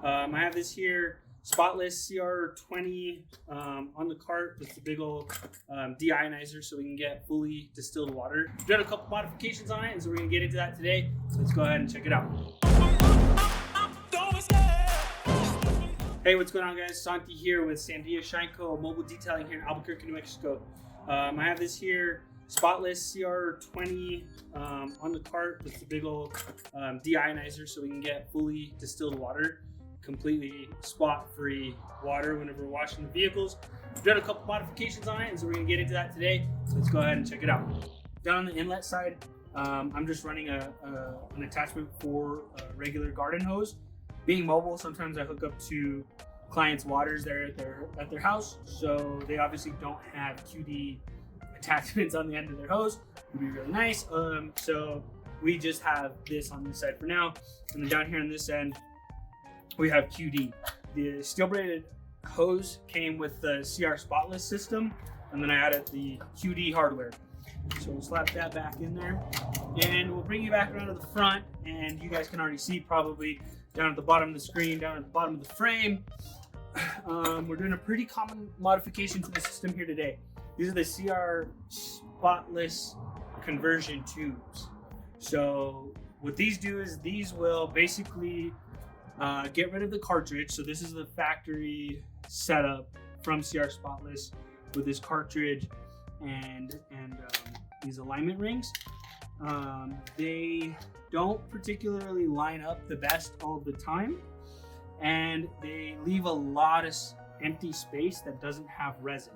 I have this here Spotless CR20 on the cart with the big old deionizer so we can get fully distilled water. We've done a couple modifications on it, and so we're going to get into that today. Let's go ahead and check it out. Hey, what's going on, guys? Santi here with Sandia Shine Co, mobile detailing here in Albuquerque, New Mexico. I have this here Spotless CR20 on the cart with the big old deionizer so we can get fully distilled water, completely spot-free water whenever we're washing the vehicles. We've done a couple modifications on it, and so we're going to get into that today. Let's go ahead and check it out. Down on the inlet side, I'm just running an attachment for a regular garden hose. Being mobile, sometimes I hook up to clients' waters there at their house, so they obviously don't have QD attachments on the end of their hose. It would be really nice. So we just have this on this side for now, and then down here on this end we have QD. The steel braided hose came with the CR Spotless system, and then I added the QD hardware. So we'll slap that back in there, and we'll bring you back around to the front, and you guys can already see probably down at the bottom of the screen, down at the bottom of the frame. We're doing a pretty common modification to the system here today. These are the CR Spotless Conversion tubes. So what these do is these will basically get rid of the cartridge. So this is the factory setup from CR Spotless with this cartridge and these alignment rings. They don't particularly line up the best all the time, and they leave a lot of empty space that doesn't have resin.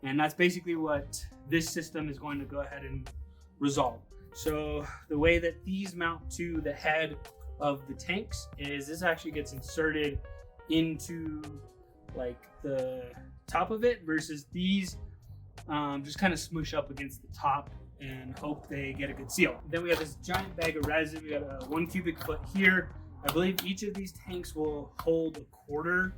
And that's basically what this system is going to go ahead and resolve. So the way that these mount to the head of the tanks is this actually gets inserted into like the top of it, versus these just kind of smoosh up against the top and hope they get a good seal. Then we have this giant bag of resin. We got a 1 cubic foot here. I believe each of these tanks will hold 1/4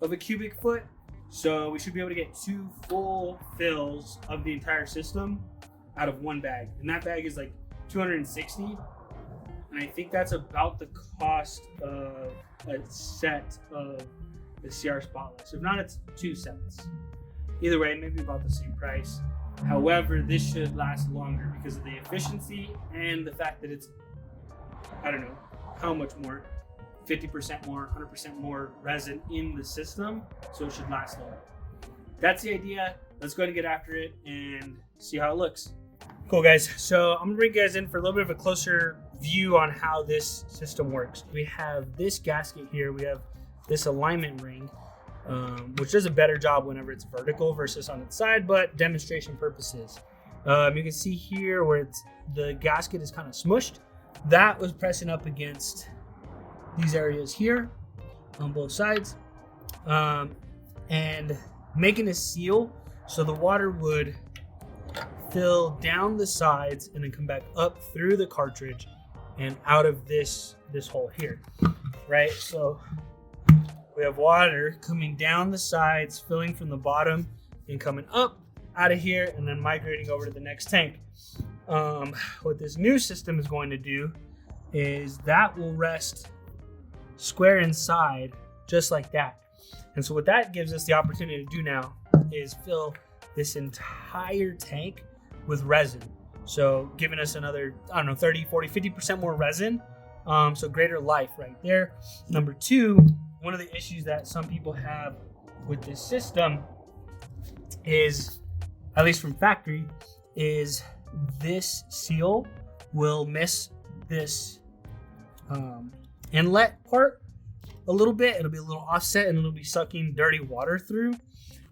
of a cubic foot. So we should be able to get 2 full fills of the entire system out of 1 bag. And that bag is like $260. And I think that's about the cost of a set of the CR Spotless. If not, it's 2 sets. Either way, maybe about the same price. However, this should last longer because of the efficiency and the fact that it's, I don't know how much more, 50% more, 100% more resin in the system, so it should last longer. That's the idea. Let's go ahead and get after it and see how it looks. Cool, guys. So I'm gonna bring you guys in for a little bit of a closer view on how this system works. We have this gasket here. We have this alignment ring, which does a better job whenever it's vertical versus on its side, but demonstration purposes. You can see here where the gasket is kind of smushed. That was pressing up against these areas here on both sides, and making a seal so the water would fill down the sides and then come back up through the cartridge and out of this hole here, right? So we have water coming down the sides, filling from the bottom and coming up out of here and then migrating over to the next tank. What this new system is going to do is that will rest square inside just like that. And so what that gives us the opportunity to do now is fill this entire tank with resin. So giving us another, I don't know, 30, 40, 50% more resin. So greater life right there. Number 2, one of the issues that some people have with this system is, at least from factory, is this seal will miss this inlet part a little bit. It'll be a little offset and it'll be sucking dirty water through,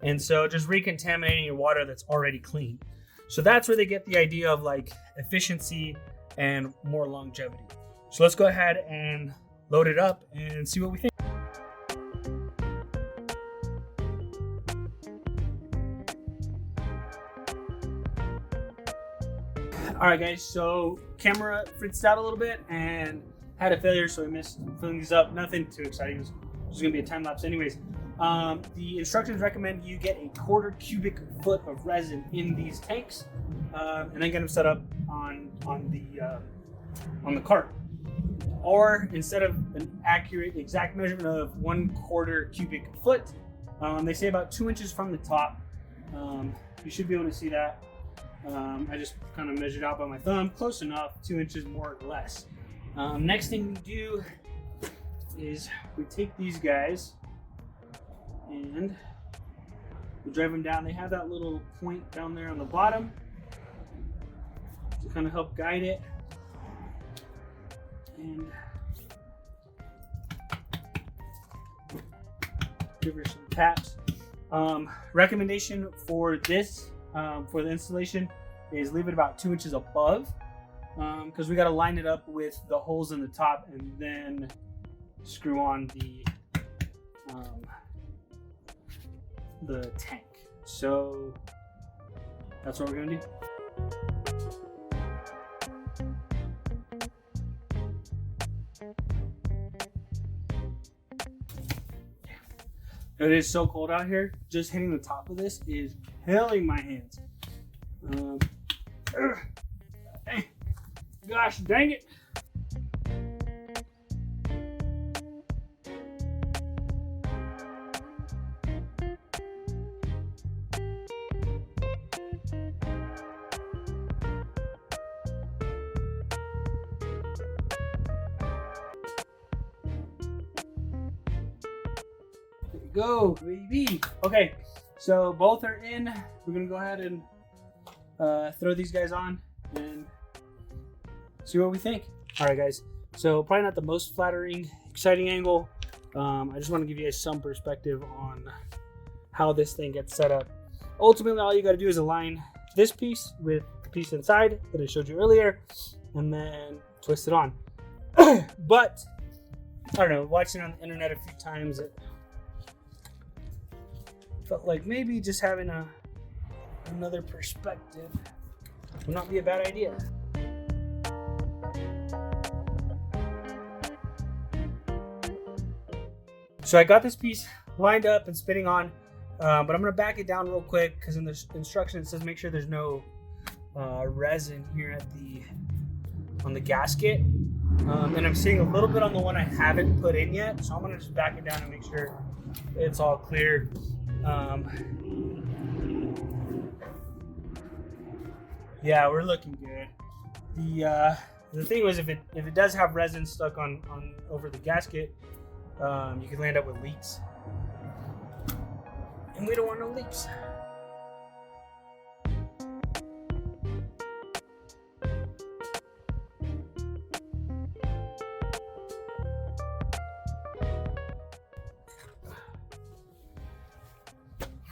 and so just recontaminating your water that's already clean. So that's where they get the idea of like efficiency and more longevity. So let's go ahead and load it up and see what we think. All right, guys, so camera fritzed out a little bit and had a failure, so I missed filling these up. Nothing too exciting. It's just gonna be a time lapse anyways. The instructions recommend you get a 1/4 cubic foot of resin in these tanks, and then get them set up on the cart. or instead of an accurate exact measurement of 1/4 cubic foot, they say about 2 inches from the top. You should be able to see that. I just kind of measured out by my thumb, close enough, 2 inches more or less. Next thing we do is we take these guys and we drive them down. They have that little point down there on the bottom to kind of help guide it. And give her some taps. Recommendation for this, for the installation, is leave it about 2 inches above, because we got to line it up with the holes in the top and then screw on the tank. So that's what we're gonna do. It is so cold out here. Just hitting the top of this is killing my hands. Gosh dang it. Go, baby. Okay, so both are in. We're gonna go ahead and throw these guys on and see what we think. All right, guys. So probably not the most flattering, exciting angle. I just want to give you guys some perspective on how this thing gets set up. Ultimately, all you got to do is align this piece with the piece inside that I showed you earlier, and then twist it on. But I don't know. Watching on the internet a few times, it felt like maybe just having another perspective would not be a bad idea. So I got this piece lined up and spinning on, but I'm gonna back it down real quick because in the instruction it says make sure there's no resin here on the gasket. And I'm seeing a little bit on the one I haven't put in yet, so I'm gonna just back it down and make sure it's all clear. Yeah, we're looking good. The thing was, if it does have resin stuck on over the gasket, you could land up with leaks, and we don't want no leaks.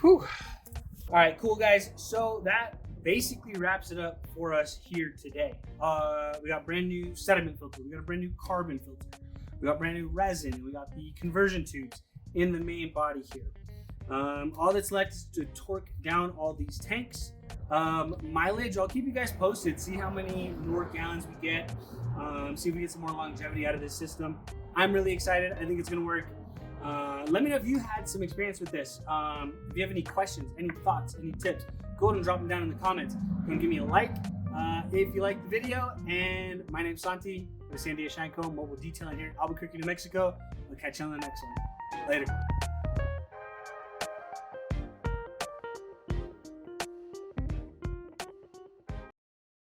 Whew. All right, cool guys. So that basically wraps it up for us here today. We got brand new sediment filter. We got a brand new carbon filter. We got brand new resin. We got the conversion tubes in the main body here. All that's left is to torque down all these tanks. Mileage, I'll keep you guys posted. See how many more gallons we get. See if we get some more longevity out of this system. I'm really excited. I think it's gonna work. Let me know if you had some experience with this. If you have any questions, any thoughts, any tips, go ahead and drop them down in the comments. Go and give me a like if you like the video. And my name's Santi with Sandia Shine Co, mobile detailing here in Albuquerque, New Mexico. We'll catch you on the next one. Later.